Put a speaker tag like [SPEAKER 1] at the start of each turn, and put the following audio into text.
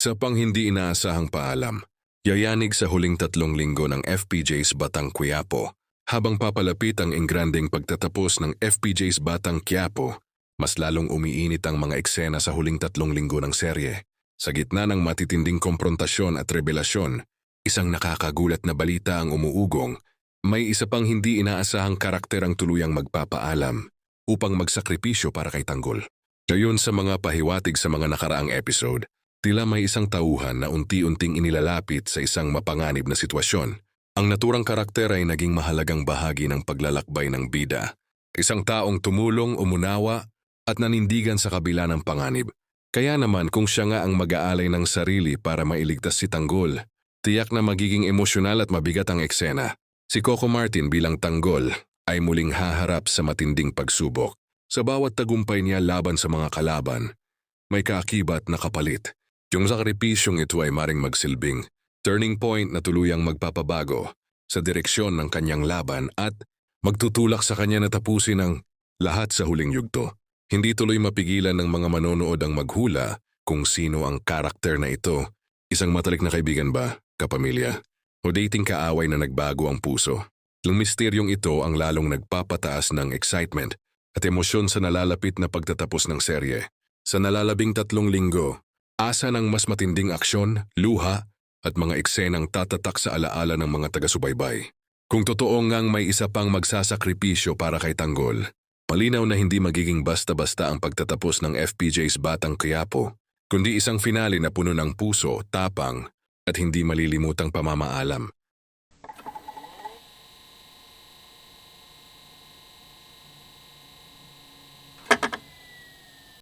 [SPEAKER 1] Sa pang hindi inaasahang paalam, yayanig sa huling 3 linggo ng FPJ's Batang Quiapo. Habang papalapit ang ingranding pagtatapos ng FPJ's Batang Quiapo, mas lalong umiinit ang mga eksena sa huling 3 linggo ng serye. Sa gitna ng matitinding komprontasyon at revelasyon, isang nakakagulat na balita ang umuugong. May isa pang hindi inaasahang karakter ang tuluyang magpapaalam upang magsakripisyo para kay Tanggol. Gayon sa mga pahiwatig sa mga nakaraang episode, tila may isang tauhan na unti-unting inilalapit sa isang mapanganib na sitwasyon. Ang naturang karakter ay naging mahalagang bahagi ng paglalakbay ng bida. Isang taong tumulong, umunawa at nanindigan sa kabila ng panganib. Kaya naman kung siya nga ang mag-aalay ng sarili para mailigtas si Tanggol, tiyak na magiging emosyonal at mabigat ang eksena. Si Coco Martin bilang Tanggol ay muling haharap sa matinding pagsubok. Sa bawat tagumpay niya laban sa mga kalaban, may kaakibat na kapalit. Yung sakripisyong ito ay maring magsilbing turning point na tuluyang magpapabago sa direksyon ng kanyang laban at magtutulak sa kanya na tapusin ang lahat sa huling yugto. Hindi tuloy mapigilan ng mga manonood ang maghula kung sino ang karakter na ito. Isang matalik na kaibigan ba, kapamilya? O dating kaaway na nagbago ang puso? Ang misteryong ito ang lalong nagpapataas ng excitement at emosyon sa nalalapit na pagtatapos ng serye. Sa nalalabing 3 linggo, asa ng mas matinding aksyon, luha, at mga eksenang tatatak sa alaala ng mga taga-subaybay. Kung totoo ngang may isa pang magsasakripisyo para kay Tanggol, malinaw na hindi magiging basta-basta ang pagtatapos ng FPJ's Batang Quiapo, kundi isang finale na puno ng puso, tapang, at hindi malilimutang pamamaalam.